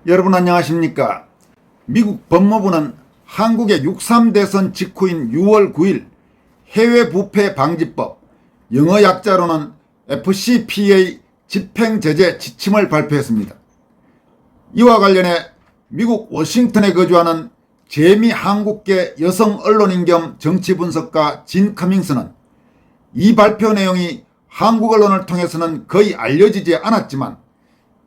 여러분 안녕하십니까? 미국 법무부는 한국의 6.3 대선 직후인 6월 9일 해외 부패 방지법, 영어 약자로는 FCPA 집행제재 지침을 발표했습니다. 이와 관련해 미국 워싱턴에 거주하는 재미 한국계 여성 언론인 겸 정치분석가 진 커밍스는 이 발표 내용이 한국 언론을 통해서는 거의 알려지지 않았지만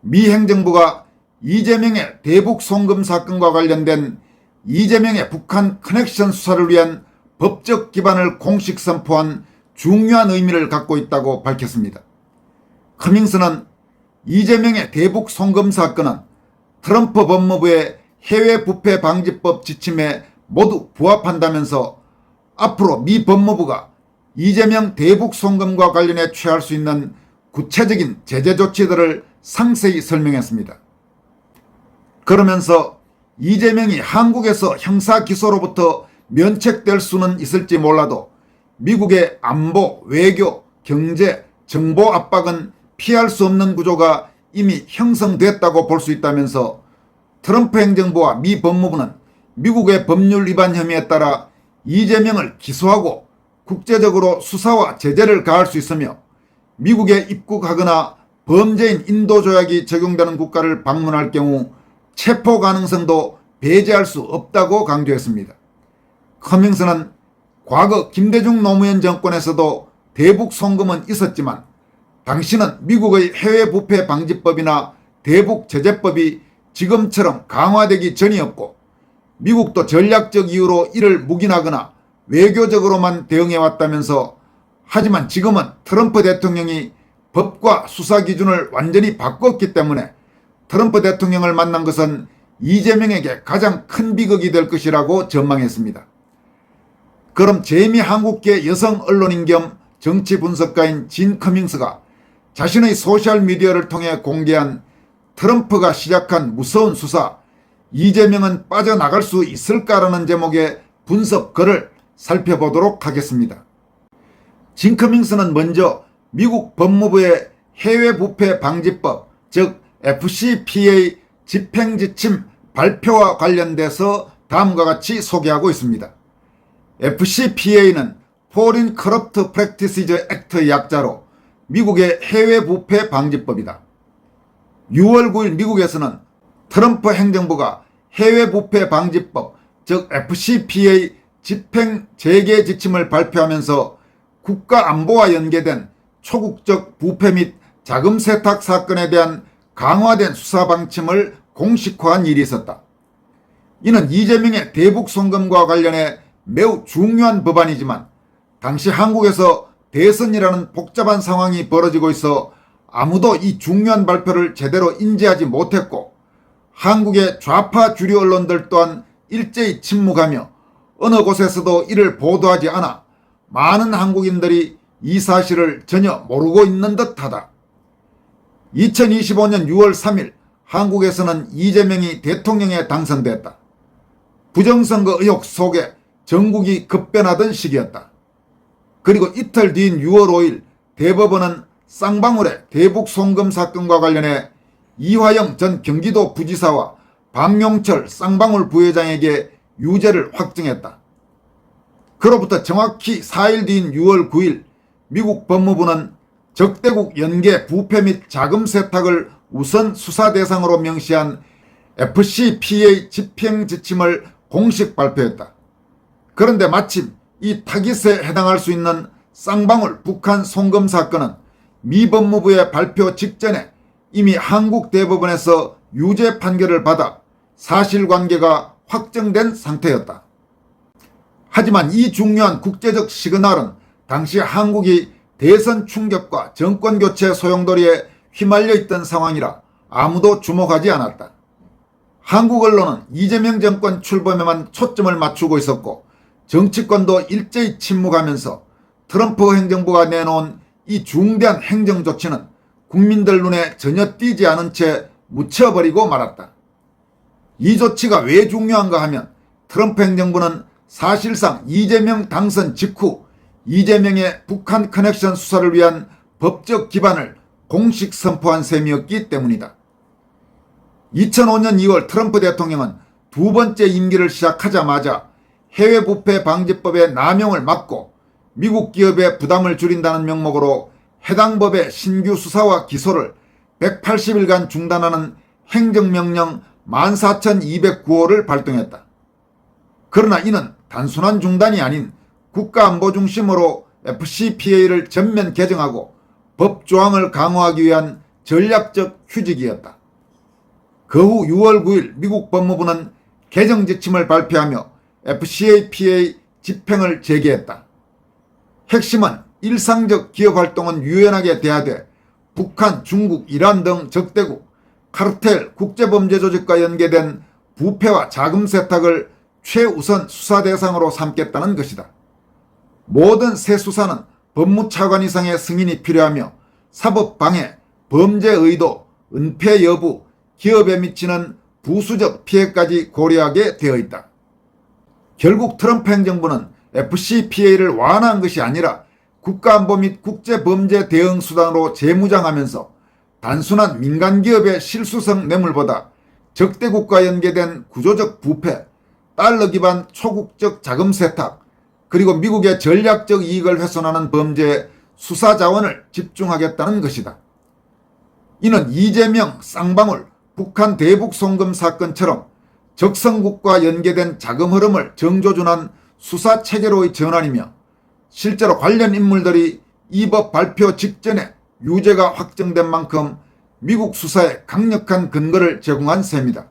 미 행정부가 이재명의 대북 송금 사건과 관련된 이재명의 북한 커넥션 수사를 위한 법적 기반을 공식 선포한 중요한 의미를 갖고 있다고 밝혔습니다. 커밍스는 이재명의 대북 송금 사건은 트럼프 법무부의 해외 부패 방지법 지침에 모두 부합한다면서 앞으로 미 법무부가 이재명 대북 송금과 관련해 취할 수 있는 구체적인 제재 조치들을 상세히 설명했습니다. 그러면서 이재명이 한국에서 형사 기소로부터 면책될 수는 있을지 몰라도 미국의 안보, 외교, 경제, 정보 압박은 피할 수 없는 구조가 이미 형성됐다고 볼 수 있다면서 트럼프 행정부와 미 법무부는 미국의 법률 위반 혐의에 따라 이재명을 기소하고 국제적으로 수사와 제재를 가할 수 있으며 미국에 입국하거나 범죄인 인도 조약이 적용되는 국가를 방문할 경우 체포 가능성도 배제할 수 없다고 강조했습니다. 커밍스는 과거 김대중 노무현 정권에서도 대북 송금은 있었지만 당시는 미국의 해외 부패 방지법이나 대북 제재법이 지금처럼 강화되기 전이었고 미국도 전략적 이유로 이를 묵인하거나 외교적으로만 대응해왔다면서 하지만 지금은 트럼프 대통령이 법과 수사 기준을 완전히 바꿨기 때문에 트럼프 대통령을 만난 것은 이재명에게 가장 큰 비극이 될 것이라고 전망했습니다. 그럼 재미 한국계 여성 언론인 겸 정치 분석가인 진 커밍스가 자신의 소셜미디어를 통해 공개한 트럼프가 시작한 무서운 수사, 이재명은 빠져나갈 수 있을까라는 제목의 분석 글을 살펴보도록 하겠습니다. 진 커밍스는 먼저 미국 법무부의 해외 부패 방지법, 즉 FCPA 집행지침 발표와 관련돼서 다음과 같이 소개하고 있습니다. FCPA는 Foreign Corrupt Practices Act의 약자로 미국의 해외 부패 방지법이다. 6월 9일 미국에서는 트럼프 행정부가 해외 부패 방지법, 즉 FCPA 집행 재개 지침을 발표하면서 국가 안보와 연계된 초국적 부패 및 자금 세탁 사건에 대한 강화된 수사 방침을 공식화한 일이 있었다. 이는 이재명의 대북 송금과 관련해 매우 중요한 법안이지만 당시 한국에서 대선이라는 복잡한 상황이 벌어지고 있어 아무도 이 중요한 발표를 제대로 인지하지 못했고 한국의 좌파 주류 언론들 또한 일제히 침묵하며 어느 곳에서도 이를 보도하지 않아 많은 한국인들이 이 사실을 전혀 모르고 있는 듯하다. 2025년 6월 3일 한국에서는 이재명이 대통령에 당선됐다. 부정선거 의혹 속에 전국이 급변하던 시기였다. 그리고 이틀 뒤인 6월 5일 대법원은 쌍방울의 대북 송금 사건과 관련해 이화영 전 경기도 부지사와 박용철 쌍방울 부회장에게 유죄를 확정했다. 그로부터 정확히 4일 뒤인 6월 9일 미국 법무부는 적대국 연계 부패 및 자금 세탁을 우선 수사 대상으로 명시한 FCPA 집행 지침을 공식 발표했다. 그런데 마침 이 타깃에 해당할 수 있는 쌍방울 북한 송금 사건은 미 법무부의 발표 직전에 이미 한국 대법원에서 유죄 판결을 받아 사실관계가 확정된 상태였다. 하지만 이 중요한 국제적 시그널은 당시 한국이 대선 충격과 정권교체 소용돌이에 휘말려 있던 상황이라 아무도 주목하지 않았다. 한국 언론은 이재명 정권 출범에만 초점을 맞추고 있었고 정치권도 일제히 침묵하면서 트럼프 행정부가 내놓은 이 중대한 행정조치는 국민들 눈에 전혀 띄지 않은 채 묻혀버리고 말았다. 이 조치가 왜 중요한가 하면 트럼프 행정부는 사실상 이재명 당선 직후 이재명의 북한 커넥션 수사를 위한 법적 기반을 공식 선포한 셈이었기 때문이다. 2005년 2월 트럼프 대통령은 두 번째 임기를 시작하자마자 해외 부패 방지법의 남용을 막고 미국 기업의 부담을 줄인다는 명목으로 해당 법의 신규 수사와 기소를 180일간 중단하는 행정명령 14,209호를 발동했다. 그러나 이는 단순한 중단이 아닌 국가안보 중심으로 FCPA를 전면 개정하고 법 조항을 강화하기 위한 전략적 휴직이었다. 그 후 6월 9일 미국 법무부는 개정 지침을 발표하며 FCPA 집행을 재개했다. 핵심은 일상적 기업활동은 유연하게 대하되 북한, 중국, 이란 등 적대국, 카르텔, 국제범죄조직과 연계된 부패와 자금 세탁을 최우선 수사 대상으로 삼겠다는 것이다. 모든 새 수사는 법무차관 이상의 승인이 필요하며 사법방해, 범죄 의도, 은폐 여부, 기업에 미치는 부수적 피해까지 고려하게 되어 있다. 결국 트럼프 행정부는 FCPA를 완화한 것이 아니라 국가안보 및 국제범죄 대응 수단으로 재무장하면서 단순한 민간기업의 실수성 뇌물보다 적대국과 연계된 구조적 부패, 달러 기반 초국적 자금 세탁, 그리고 미국의 전략적 이익을 훼손하는 범죄에 수사 자원을 집중하겠다는 것이다. 이는 이재명, 쌍방울, 북한 대북 송금 사건처럼 적성국과 연계된 자금 흐름을 정조준한 수사 체계로의 전환이며 실제로 관련 인물들이 이 법 발표 직전에 유죄가 확정된 만큼 미국 수사에 강력한 근거를 제공한 셈이다.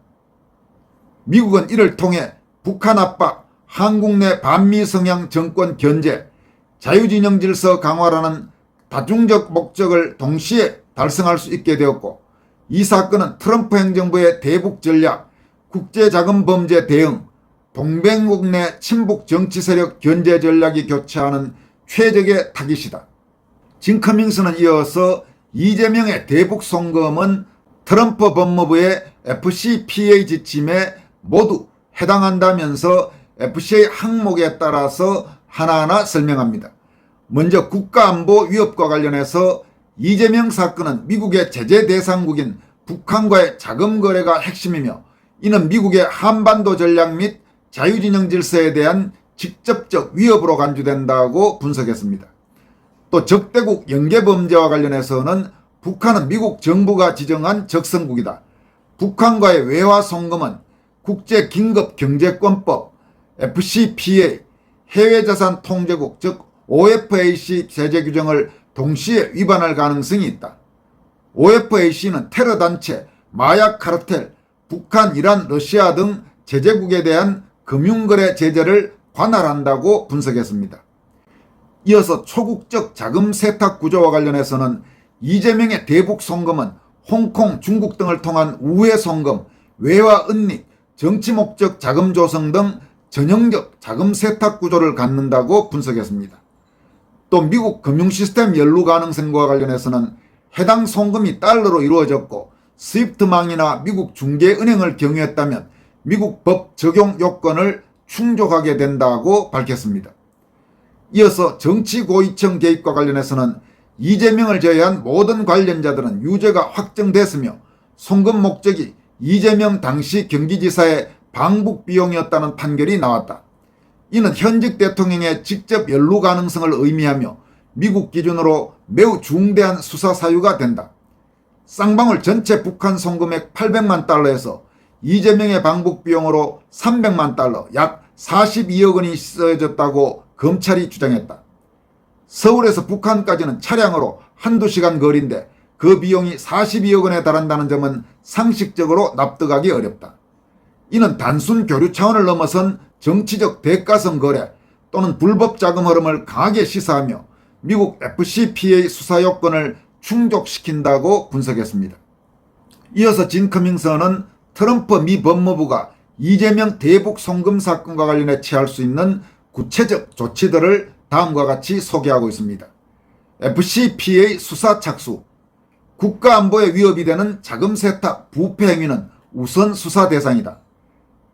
미국은 이를 통해 북한 압박, 한국 내 반미 성향 정권 견제, 자유진영 질서 강화라는 다중적 목적을 동시에 달성할 수 있게 되었고, 이 사건은 트럼프 행정부의 대북 전략, 국제자금범죄 대응, 동맹국 내 친북 정치 세력 견제 전략이 교차하는 최적의 타깃이다. 진 커밍스는 이어서 이재명의 대북 송금은 트럼프 법무부의 FCPA 지침에 모두 해당한다면서 FCA 항목에 따라서 하나하나 설명합니다. 먼저 국가안보 위협과 관련해서 이재명 사건은 미국의 제재 대상국인 북한과의 자금 거래가 핵심이며 이는 미국의 한반도 전략 및 자유진영 질서에 대한 직접적 위협으로 간주된다고 분석했습니다. 또 적대국 연계범죄와 관련해서는 북한은 미국 정부가 지정한 적성국이다. 북한과의 외화 송금은 국제긴급경제권법, FCPA, 해외자산 통제국 즉 OFAC 제재 규정을 동시에 위반할 가능성이 있다. OFAC는 테러단체, 마약 카르텔, 북한, 이란, 러시아 등 제재국에 대한 금융거래 제재를 관할한다고 분석했습니다. 이어서 초국적 자금 세탁 구조와 관련해서는 이재명의 대북 송금은 홍콩, 중국 등을 통한 우회 송금, 외화 은닉, 정치 목적 자금 조성 등 전형적 자금 세탁 구조를 갖는다고 분석했습니다. 또 미국 금융 시스템 연루 가능성과 관련해서는 해당 송금이 달러로 이루어졌고 스위프트망이나 미국 중개은행을 경유했다면 미국 법 적용 요건을 충족하게 된다고 밝혔습니다. 이어서 정치 고위층 개입과 관련해서는 이재명을 제외한 모든 관련자들은 유죄가 확정됐으며 송금 목적이 이재명 당시 경기지사의 방북 비용이었다는 판결이 나왔다. 이는 현직 대통령의 직접 연루 가능성을 의미하며 미국 기준으로 매우 중대한 수사 사유가 된다. 쌍방울 전체 북한 송금액 800만 달러에서 이재명의 방북 비용으로 300만 달러, 약 42억 원이 쓰여졌다고 검찰이 주장했다. 서울에서 북한까지는 차량으로 한두 시간 거리인데 그 비용이 42억 원에 달한다는 점은 상식적으로 납득하기 어렵다. 이는 단순 교류 차원을 넘어선 정치적 대가성 거래 또는 불법 자금 흐름을 강하게 시사하며 미국 FCPA 수사 요건을 충족시킨다고 분석했습니다. 이어서 진 커밍스는 트럼프 미 법무부가 이재명 대북 송금 사건과 관련해 취할 수 있는 구체적 조치들을 다음과 같이 소개하고 있습니다. FCPA 수사 착수, 국가안보에 위협이 되는 자금 세탁, 부패 행위는 우선 수사 대상이다.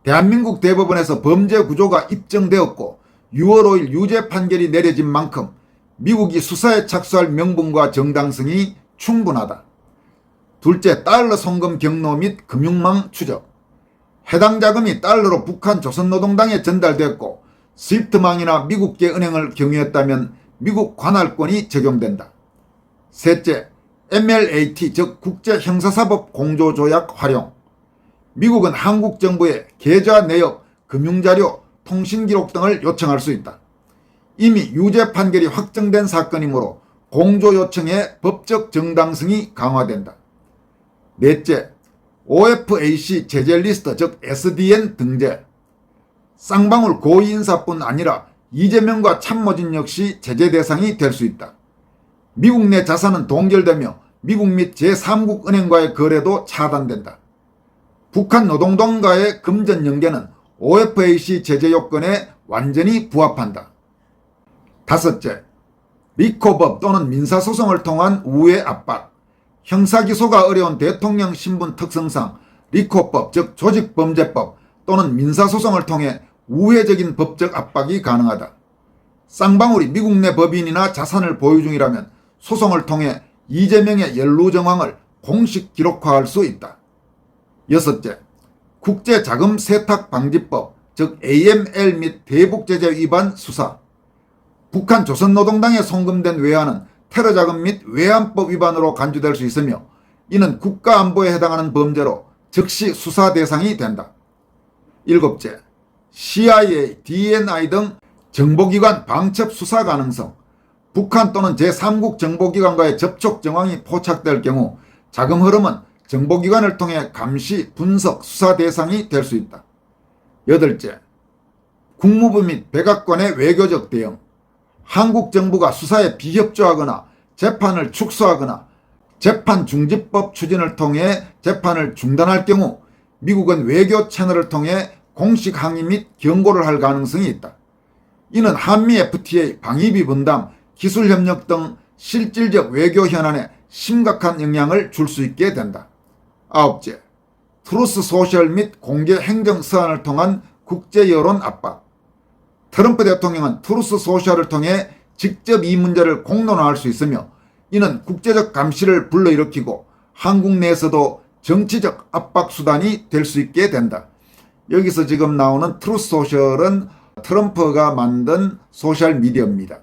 대한민국 대법원에서 범죄 구조가 입증되었고 6월 5일 유죄 판결이 내려진 만큼 미국이 수사에 착수할 명분과 정당성이 충분하다. 둘째, 달러 송금 경로 및 금융망 추적. 해당 자금이 달러로 북한 조선노동당에 전달됐고 스위프트망이나 미국계 은행을 경유했다면 미국 관할권이 적용된다. 셋째, MLAT 즉 국제형사사법 공조조약 활용. 미국은 한국 정부에 계좌 내역, 금융자료, 통신기록 등을 요청할 수 있다. 이미 유죄 판결이 확정된 사건이므로 공조 요청의 법적 정당성이 강화된다. 넷째, OFAC 제재 리스트 즉 SDN 등재. 쌍방울 고위인사뿐 아니라 이재명과 참모진 역시 제재 대상이 될 수 있다. 미국 내 자산은 동결되며 미국 및 제3국 은행과의 거래도 차단된다. 북한 노동당과의 금전 연계는 OFAC 제재 요건에 완전히 부합한다. 다섯째, 리코법 또는 민사소송을 통한 우회 압박. 형사기소가 어려운 대통령 신분 특성상 리코법 즉 조직범죄법 또는 민사소송을 통해 우회적인 법적 압박이 가능하다. 쌍방울이 미국 내 법인이나 자산을 보유 중이라면 소송을 통해 이재명의 연루 정황을 공식 기록화할 수 있다. 여섯째, 국제자금세탁방지법 즉 AML 및 대북제재 위반 수사. 북한 조선노동당에 송금된 외환은 테러자금 및 외환법 위반으로 간주될 수 있으며 이는 국가안보에 해당하는 범죄로 즉시 수사 대상이 된다. 일곱째, CIA, DNI 등 정보기관 방첩 수사 가능성. 북한 또는 제3국 정보기관과의 접촉 정황이 포착될 경우 자금 흐름은 정보기관을 통해 감시, 분석, 수사 대상이 될 수 있다. 여덟째, 국무부 및 백악관의 외교적 대응. 한국 정부가 수사에 비협조하거나 재판을 축소하거나 재판중지법 추진을 통해 재판을 중단할 경우 미국은 외교 채널을 통해 공식 항의 및 경고를 할 가능성이 있다. 이는 한미 FTA, 방위비 분담, 기술협력 등 실질적 외교 현안에 심각한 영향을 줄 수 있게 된다. 아홉째, 트루스 소셜 및 공개 행정 서한을 통한 국제 여론 압박. 트럼프 대통령은 트루스 소셜을 통해 직접 이 문제를 공론화할 수 있으며 이는 국제적 감시를 불러일으키고 한국 내에서도 정치적 압박 수단이 될 수 있게 된다. 여기서 지금 나오는 트루스 소셜은 트럼프가 만든 소셜미디어입니다.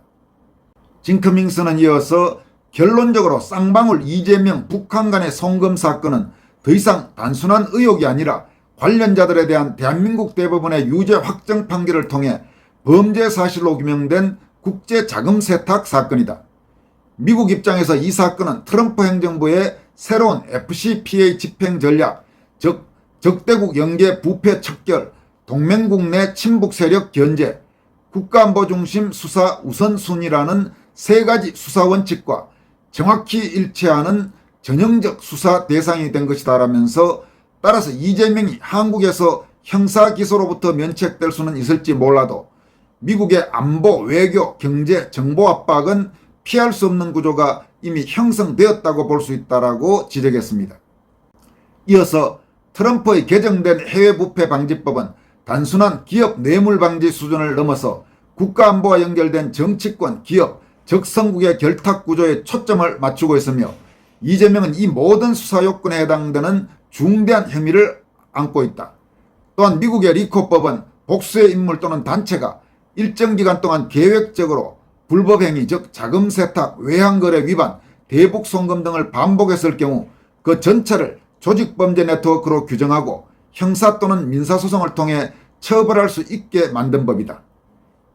징크밍스는 이어서 결론적으로 쌍방울 이재명 북한 간의 송금 사건은 더 이상 단순한 의혹이 아니라 관련자들에 대한 대한민국 대법원의 유죄 확정 판결을 통해 범죄 사실로 규명된 국제자금세탁 사건이다. 미국 입장에서 이 사건은 트럼프 행정부의 새로운 FCPA 집행 전략, 즉 적대국 연계 부패 척결, 동맹국 내 친북 세력 견제, 국가안보 중심 수사 우선순위라는 세 가지 수사 원칙과 정확히 일치하는 전형적 수사 대상이 된 것이다라면서 따라서 이재명이 한국에서 형사기소로부터 면책될 수는 있을지 몰라도 미국의 안보, 외교, 경제, 정보 압박은 피할 수 없는 구조가 이미 형성되었다고 볼 수 있다고 지적했습니다. 이어서 트럼프의 개정된 해외부패방지법은 단순한 기업 뇌물방지 수준을 넘어서 국가안보와 연결된 정치권, 기업, 적성국의 결탁구조에 초점을 맞추고 있으며 이재명은 이 모든 수사 요건에 해당되는 중대한 혐의를 안고 있다. 또한 미국의 리코법은 복수의 인물 또는 단체가 일정 기간 동안 계획적으로 불법행위 즉 자금세탁, 외환거래 위반, 대북송금 등을 반복했을 경우 그 전체를 조직범죄 네트워크로 규정하고 형사 또는 민사소송을 통해 처벌할 수 있게 만든 법이다.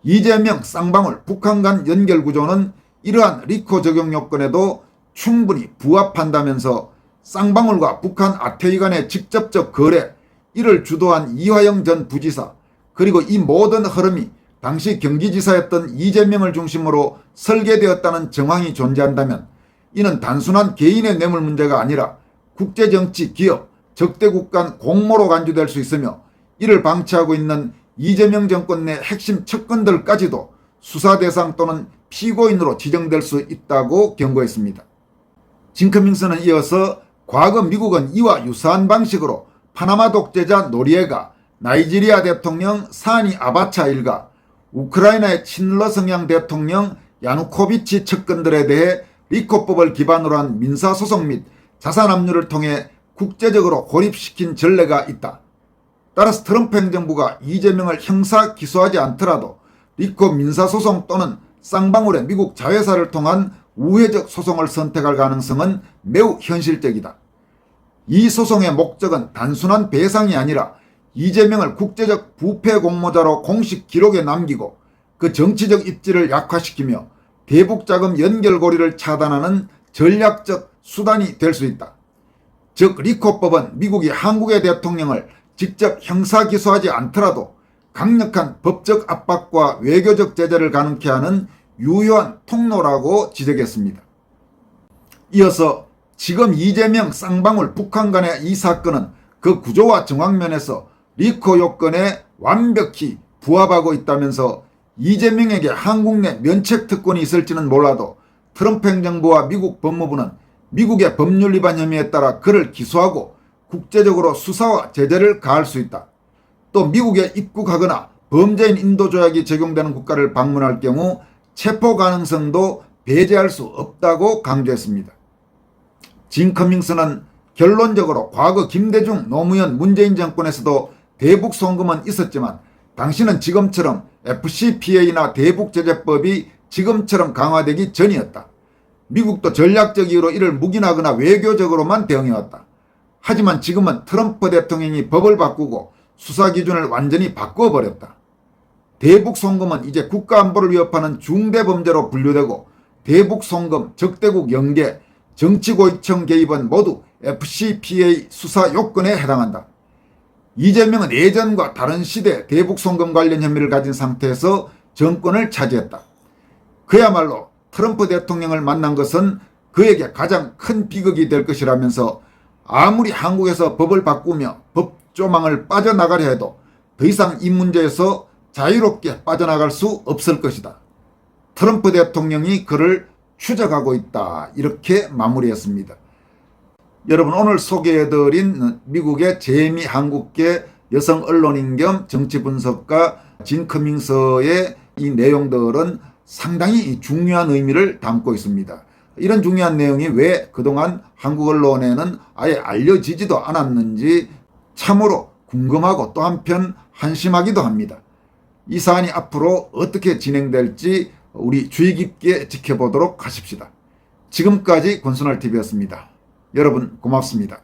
이재명, 쌍방울, 북한 간 연결구조는 이러한 리코 적용 요건에도 충분히 부합한다면서 쌍방울과 북한 아태이 간의 직접적 거래, 이를 주도한 이화영 전 부지사, 그리고 이 모든 흐름이 당시 경기지사였던 이재명을 중심으로 설계되었다는 정황이 존재한다면 이는 단순한 개인의 뇌물 문제가 아니라 국제정치, 기업, 적대국 간 공모로 간주될 수 있으며 이를 방치하고 있는 이재명 정권 내 핵심 측근들까지도 수사 대상 또는 피고인으로 지정될 수 있다고 경고했습니다. 징크밍스는 이어서 과거 미국은 이와 유사한 방식으로 파나마 독재자 노리에가, 나이지리아 대통령 사니 아바차 일가, 우크라이나의 친러 성향 대통령 야누코비치 측근들에 대해 리코법을 기반으로 한 민사소송 및 자산 압류를 통해 국제적으로 고립시킨 전례가 있다. 따라서 트럼프 행정부가 이재명을 형사 기소하지 않더라도 리코 민사소송 또는 쌍방울의 미국 자회사를 통한 우회적 소송을 선택할 가능성은 매우 현실적이다. 이 소송의 목적은 단순한 배상이 아니라 이재명을 국제적 부패 공모자로 공식 기록에 남기고 그 정치적 입지를 약화시키며 대북자금 연결고리를 차단하는 전략적 수단이 될 수 있다. 즉 리코법은 미국이 한국의 대통령을 직접 형사 기소하지 않더라도 강력한 법적 압박과 외교적 제재를 가능케 하는 유효한 통로라고 지적했습니다. 이어서 지금 이재명 쌍방울 북한 간의 이 사건은 그 구조와 정황면에서 리코 요건에 완벽히 부합하고 있다면서 이재명에게 한국 내 면책 특권이 있을지는 몰라도 트럼프 행정부와 미국 법무부는 미국의 법률 위반 혐의에 따라 그를 기소하고 국제적으로 수사와 제재를 가할 수 있다. 또 미국에 입국하거나 범죄인 인도 조약이 적용되는 국가를 방문할 경우 체포 가능성도 배제할 수 없다고 강조했습니다. 진 커밍스는 결론적으로 과거 김대중, 노무현, 문재인 정권에서도 대북 송금은 있었지만 당시는 지금처럼 FCPA나 대북제재법이 지금처럼 강화되기 전이었다. 미국도 전략적 이유로 이를 묵인하거나 외교적으로만 대응해왔다. 하지만 지금은 트럼프 대통령이 법을 바꾸고 수사 기준을 완전히 바꿔버렸다. 대북 송금은 이제 국가안보를 위협하는 중대범죄로 분류되고 대북 송금, 적대국 연계, 정치고위청 개입은 모두 FCPA 수사 요건에 해당한다. 이재명은 예전과 다른 시대 대북 송금 관련 혐의를 가진 상태에서 정권을 차지했다. 그야말로 트럼프 대통령을 만난 것은 그에게 가장 큰 비극이 될 것이라면서 아무리 한국에서 법을 바꾸며 법조망을 빠져나가려 해도 더 이상 이 문제에서 자유롭게 빠져나갈 수 없을 것이다. 트럼프 대통령이 그를 추적하고 있다. 이렇게 마무리했습니다. 여러분, 오늘 소개해드린 미국의 재미 한국계 여성 언론인 겸 정치 분석가 진 커밍스의 이 내용들은 상당히 중요한 의미를 담고 있습니다. 이런 중요한 내용이 왜 그동안 한국 언론에는 아예 알려지지도 않았는지 참으로 궁금하고 또 한편 한심하기도 합니다. 이 사안이 앞으로 어떻게 진행될지 우리 주의 깊게 지켜보도록 하십시다. 지금까지 권순할TV였습니다. 여러분 고맙습니다.